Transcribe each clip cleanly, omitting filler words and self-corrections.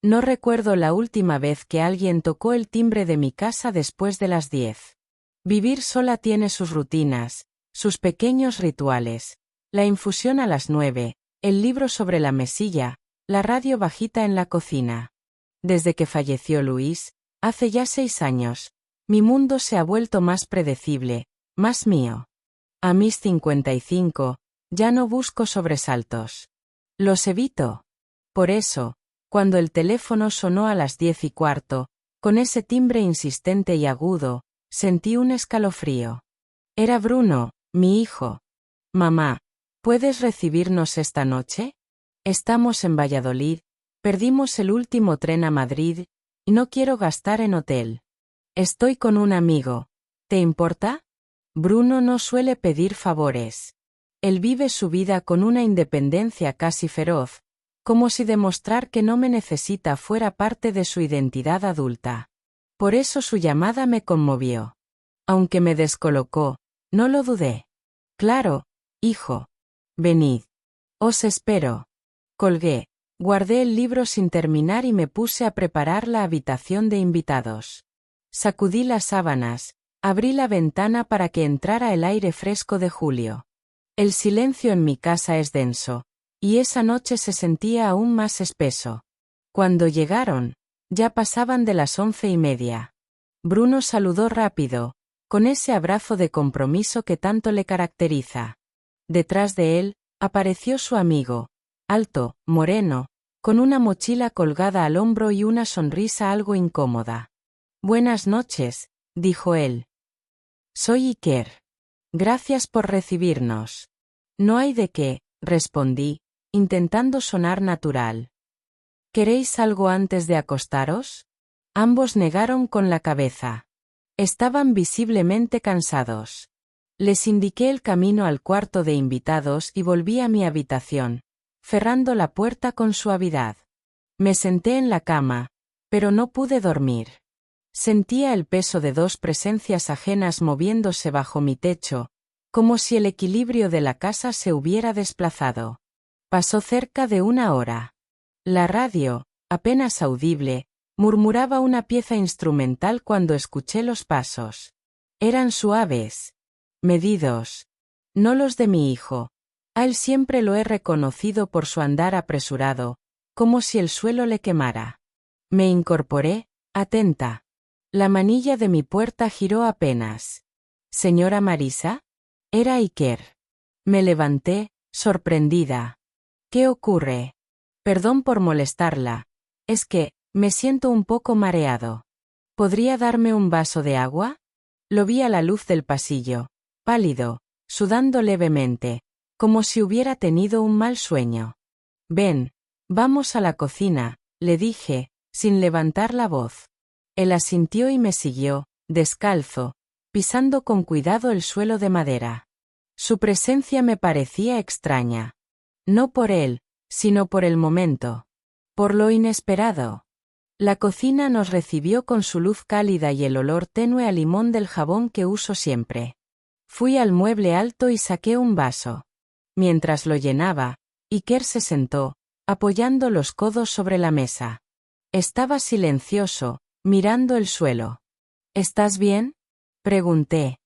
No recuerdo la última vez que alguien tocó el timbre de mi casa después de las 10. Vivir sola tiene sus rutinas, sus pequeños rituales. La infusión a las 9, el libro sobre la mesilla, la radio bajita en la cocina. Desde que falleció Luis, hace ya 6 años, mi mundo se ha vuelto más predecible, más mío. A mis 55, ya no busco sobresaltos. Los evito. Por eso, cuando el teléfono sonó a las 10:15, con ese timbre insistente y agudo, sentí un escalofrío. Era Bruno, mi hijo. Mamá, ¿puedes recibirnos esta noche? Estamos en Valladolid, perdimos el último tren a Madrid, y no quiero gastar en hotel. Estoy con un amigo. ¿Te importa? Bruno no suele pedir favores. Él vive su vida con una independencia casi feroz, como si demostrar que no me necesita fuera parte de su identidad adulta. Por eso su llamada me conmovió. Aunque me descolocó, no lo dudé. Claro, hijo. Venid. Os espero. Colgué, guardé el libro sin terminar y me puse a preparar la habitación de invitados. Sacudí las sábanas, abrí la ventana para que entrara el aire fresco de julio. El silencio en mi casa es denso, y esa noche se sentía aún más espeso. Cuando llegaron, ya pasaban de las 11:30. Bruno saludó rápido, con ese abrazo de compromiso que tanto le caracteriza. Detrás de él, apareció su amigo, alto, moreno, con una mochila colgada al hombro y una sonrisa algo incómoda. Buenas noches, dijo él. Soy Iker. Gracias por recibirnos. No hay de qué, respondí, intentando sonar natural. ¿Queréis algo antes de acostaros? Ambos negaron con la cabeza. Estaban visiblemente cansados. Les indiqué el camino al cuarto de invitados y volví a mi habitación, cerrando la puerta con suavidad. Me senté en la cama, pero no pude dormir. Sentía el peso de dos presencias ajenas moviéndose bajo mi techo, como si el equilibrio de la casa se hubiera desplazado. Pasó cerca de 1 hora. La radio, apenas audible, murmuraba una pieza instrumental cuando escuché los pasos. Eran suaves, medidos. No los de mi hijo. A él siempre lo he reconocido por su andar apresurado, como si el suelo le quemara. Me incorporé, atenta. La manilla de mi puerta giró apenas. ¿Señora Marisa? Era Iker. Me levanté, sorprendida. ¿Qué ocurre? Perdón por molestarla. Es que, me siento un poco mareado. ¿Podría darme un vaso de agua? Lo vi a la luz del pasillo, pálido, sudando levemente, como si hubiera tenido un mal sueño. Ven, vamos a la cocina, le dije, sin levantar la voz. Él asintió y me siguió, descalzo, pisando con cuidado el suelo de madera. Su presencia me parecía extraña. No por él, sino por el momento. Por lo inesperado. La cocina nos recibió con su luz cálida y el olor tenue a limón del jabón que uso siempre. Fui al mueble alto y saqué un vaso. Mientras lo llenaba, Iker se sentó, apoyando los codos sobre la mesa. Estaba silencioso, mirando el suelo. ¿Estás bien? Pregunté.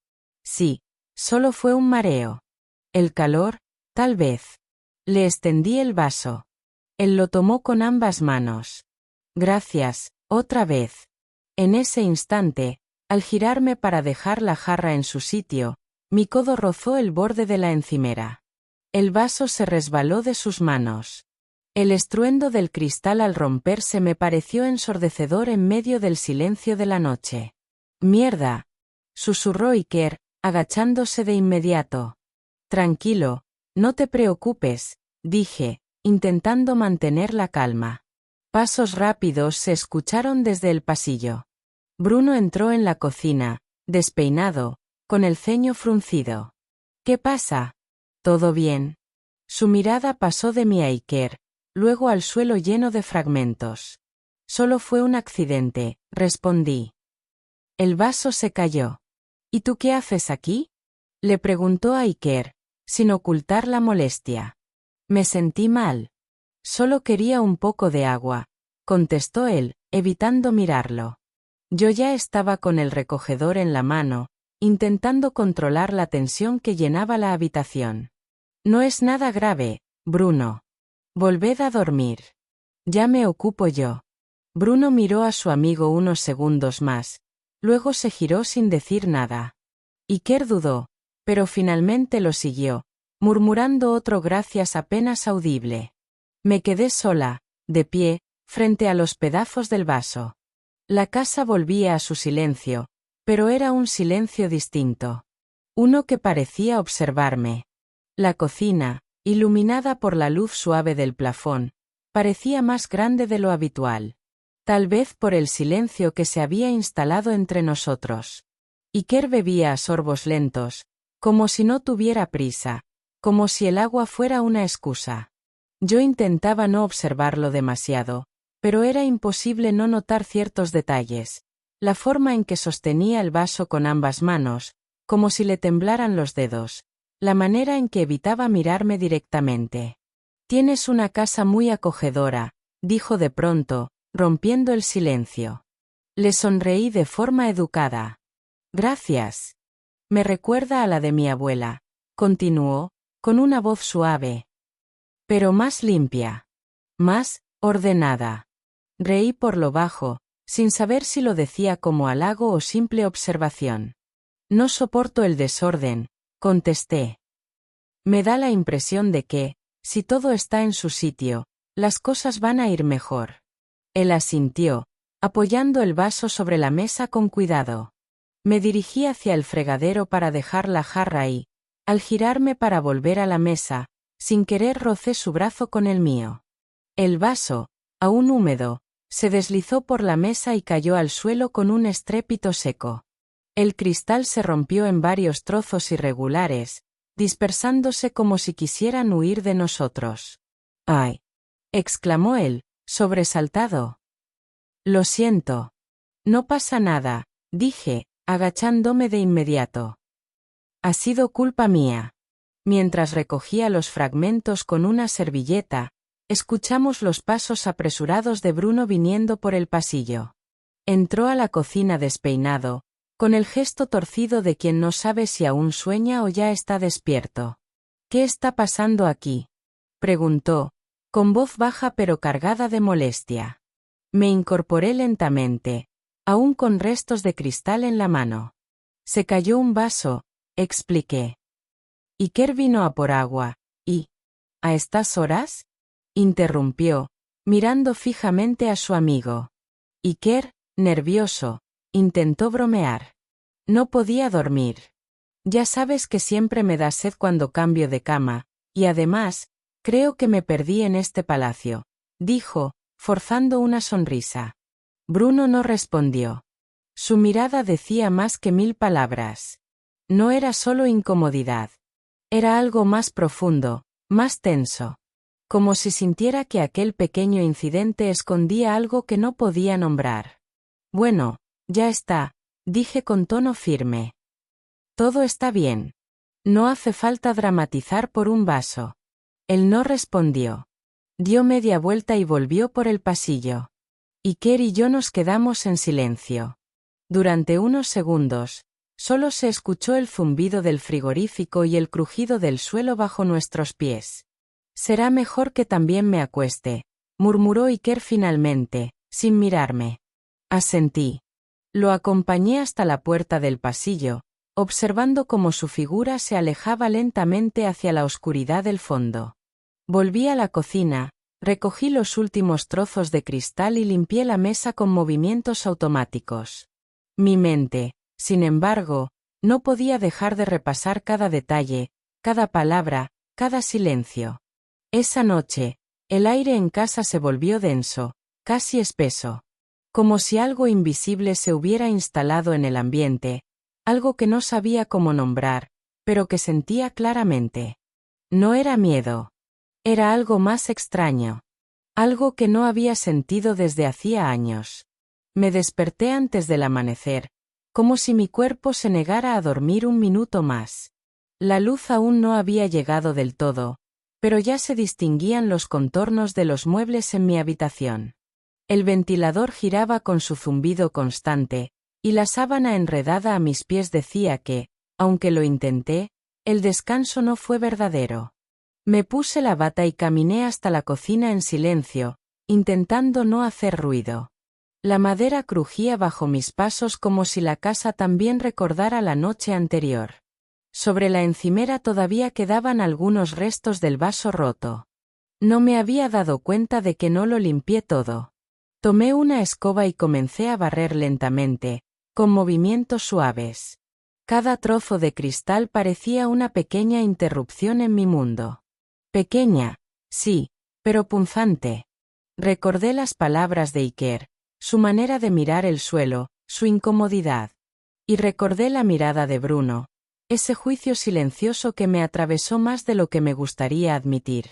Sí, solo fue un mareo. El calor, tal vez. Le extendí el vaso. Él lo tomó con ambas manos. Gracias, otra vez. En ese instante, al girarme para dejar la jarra en su sitio, mi codo rozó el borde de la encimera. El vaso se resbaló de sus manos. El estruendo del cristal al romperse me pareció ensordecedor en medio del silencio de la noche. «Mierda», susurró Iker, agachándose de inmediato. «Tranquilo, no te preocupes», dije, intentando mantener la calma. Pasos rápidos se escucharon desde el pasillo. Bruno entró en la cocina, despeinado, con el ceño fruncido. «¿Qué pasa? ¿Todo bien?» Su mirada pasó de mí a Iker, luego al suelo lleno de fragmentos. «Solo fue un accidente», respondí. El vaso se cayó. «¿Y tú qué haces aquí?», le preguntó a Iker, sin ocultar la molestia. Me sentí mal. Solo quería un poco de agua, contestó él, evitando mirarlo. Yo ya estaba con el recogedor en la mano, intentando controlar la tensión que llenaba la habitación. No es nada grave, Bruno. Volved a dormir. Ya me ocupo yo. Bruno miró a su amigo unos segundos más, luego se giró sin decir nada. Iker dudó, pero finalmente lo siguió, murmurando otro gracias apenas audible. Me quedé sola, de pie, frente a los pedazos del vaso. La casa volvía a su silencio, pero era un silencio distinto. Uno que parecía observarme. La cocina, iluminada por la luz suave del plafón, parecía más grande de lo habitual. Tal vez por el silencio que se había instalado entre nosotros. Iker bebía a sorbos lentos, como si no tuviera prisa, como si el agua fuera una excusa. Yo intentaba no observarlo demasiado, pero era imposible no notar ciertos detalles. La forma en que sostenía el vaso con ambas manos, como si le temblaran los dedos. La manera en que evitaba mirarme directamente. Tienes una casa muy acogedora, dijo de pronto, rompiendo el silencio. Le sonreí de forma educada. Gracias. Me recuerda a la de mi abuela, continuó, con una voz suave. Pero más limpia. Más ordenada. Reí por lo bajo, sin saber si lo decía como halago o simple observación. No soporto el desorden, contesté. Me da la impresión de que, si todo está en su sitio, las cosas van a ir mejor. Él asintió, apoyando el vaso sobre la mesa con cuidado. Me dirigí hacia el fregadero para dejar la jarra y, al girarme para volver a la mesa, sin querer rocé su brazo con el mío. El vaso, aún húmedo, se deslizó por la mesa y cayó al suelo con un estrépito seco. El cristal se rompió en varios trozos irregulares, dispersándose como si quisieran huir de nosotros. ¡Ay! Exclamó él, sobresaltado. Lo siento. No pasa nada, dije, agachándome de inmediato. Ha sido culpa mía. Mientras recogía los fragmentos con una servilleta, escuchamos los pasos apresurados de Bruno viniendo por el pasillo. Entró a la cocina despeinado, con el gesto torcido de quien no sabe si aún sueña o ya está despierto. ¿Qué está pasando aquí?, preguntó, con voz baja pero cargada de molestia. Me incorporé lentamente, aún con restos de cristal en la mano. Se cayó un vaso, expliqué. Iker vino a por agua, y... ¿A estas horas?, interrumpió, mirando fijamente a su amigo. Iker, nervioso, intentó bromear. No podía dormir. Ya sabes que siempre me da sed cuando cambio de cama, y además, creo que me perdí en este palacio, dijo, forzando una sonrisa. Bruno no respondió. Su mirada decía más que 1000 palabras. No era solo incomodidad. Era algo más profundo, más tenso. Como si sintiera que aquel pequeño incidente escondía algo que no podía nombrar. Bueno, ya está, dije con tono firme. Todo está bien. No hace falta dramatizar por un vaso. Él no respondió. Dio media vuelta y volvió por el pasillo. Iker y yo nos quedamos en silencio. Durante unos segundos, solo se escuchó el zumbido del frigorífico y el crujido del suelo bajo nuestros pies. Será mejor que también me acueste, murmuró Iker finalmente, sin mirarme. Asentí. Lo acompañé hasta la puerta del pasillo, observando cómo su figura se alejaba lentamente hacia la oscuridad del fondo. Volví a la cocina, recogí los últimos trozos de cristal y limpié la mesa con movimientos automáticos. Mi mente, sin embargo, no podía dejar de repasar cada detalle, cada palabra, cada silencio. Esa noche, el aire en casa se volvió denso, casi espeso. Como si algo invisible se hubiera instalado en el ambiente, algo que no sabía cómo nombrar, pero que sentía claramente. No era miedo. Era algo más extraño. Algo que no había sentido desde hacía años. Me desperté antes del amanecer, como si mi cuerpo se negara a dormir un minuto más. La luz aún no había llegado del todo, pero ya se distinguían los contornos de los muebles en mi habitación. El ventilador giraba con su zumbido constante, y la sábana enredada a mis pies decía que, aunque lo intenté, el descanso no fue verdadero. Me puse la bata y caminé hasta la cocina en silencio, intentando no hacer ruido. La madera crujía bajo mis pasos como si la casa también recordara la noche anterior. Sobre la encimera todavía quedaban algunos restos del vaso roto. No me había dado cuenta de que no lo limpié todo. Tomé una escoba y comencé a barrer lentamente, con movimientos suaves. Cada trozo de cristal parecía una pequeña interrupción en mi mundo. Pequeña, sí, pero punzante. Recordé las palabras de Iker, su manera de mirar el suelo, su incomodidad. Y recordé la mirada de Bruno, ese juicio silencioso que me atravesó más de lo que me gustaría admitir.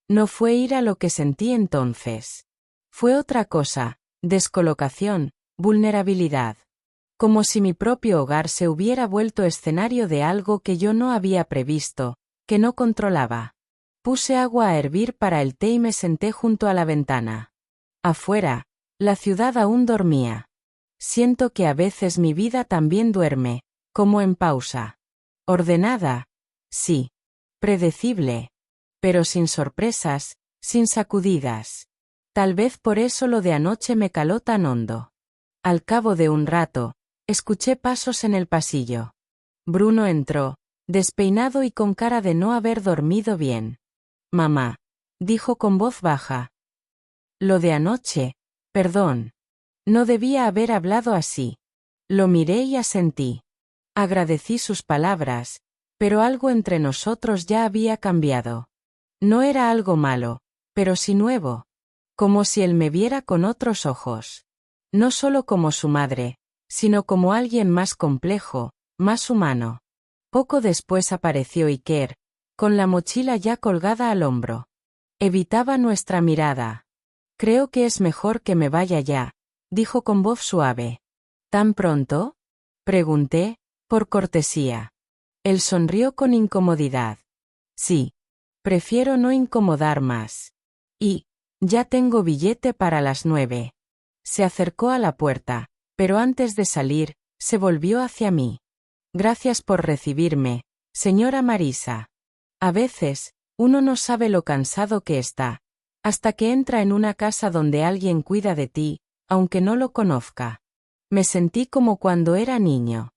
No fue ira lo que sentí entonces. Fue otra cosa, descolocación, vulnerabilidad. Como si mi propio hogar se hubiera vuelto escenario de algo que yo no había previsto, que no controlaba. Puse agua a hervir para el té y me senté junto a la ventana. Afuera, la ciudad aún dormía. Siento que a veces mi vida también duerme, como en pausa. Ordenada, sí. Predecible. Pero sin sorpresas, sin sacudidas. Tal vez por eso lo de anoche me caló tan hondo. Al cabo de un rato, escuché pasos en el pasillo. Bruno entró, despeinado y con cara de no haber dormido bien. Mamá, dijo con voz baja. Lo de anoche, perdón. No debía haber hablado así. Lo miré y asentí. Agradecí sus palabras, pero algo entre nosotros ya había cambiado. No era algo malo, pero sí nuevo. Como si él me viera con otros ojos. No solo como su madre, sino como alguien más complejo, más humano. Poco después apareció Iker, con la mochila ya colgada al hombro. Evitaba nuestra mirada. Creo que es mejor que me vaya ya, dijo con voz suave. ¿Tan pronto? Pregunté, por cortesía. Él sonrió con incomodidad. Sí. Prefiero no incomodar más. Y, ya tengo billete para las 9. Se acercó a la puerta, pero antes de salir, se volvió hacia mí. Gracias por recibirme, señora Marisa. A veces, uno no sabe lo cansado que está, hasta que entra en una casa donde alguien cuida de ti, aunque no lo conozca. Me sentí como cuando era niño.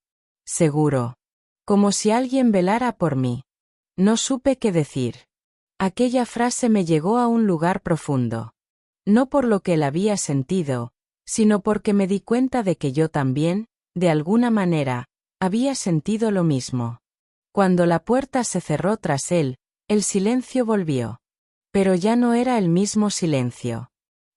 Seguro. Como si alguien velara por mí. No supe qué decir. Aquella frase me llegó a un lugar profundo. No por lo que él había sentido, sino porque me di cuenta de que yo también, de alguna manera, había sentido lo mismo. Cuando la puerta se cerró tras él, el silencio volvió. Pero ya no era el mismo silencio.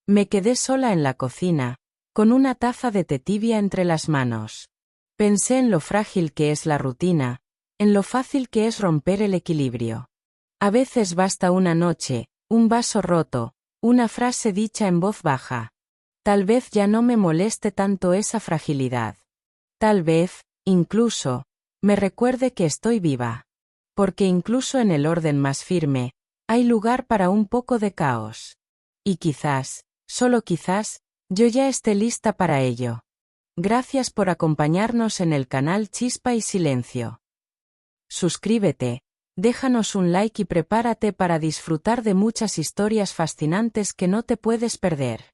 Me quedé sola en la cocina, con una taza de té tibia entre las manos. Pensé en lo frágil que es la rutina, en lo fácil que es romper el equilibrio. A veces basta una noche, un vaso roto, una frase dicha en voz baja. Tal vez ya no me moleste tanto esa fragilidad. Tal vez, incluso, me recuerde que estoy viva. Porque incluso en el orden más firme, hay lugar para un poco de caos. Y quizás, solo quizás, yo ya esté lista para ello. Gracias por acompañarnos en el canal Chispa y Silencio. Suscríbete, déjanos un like y prepárate para disfrutar de muchas historias fascinantes que no te puedes perder.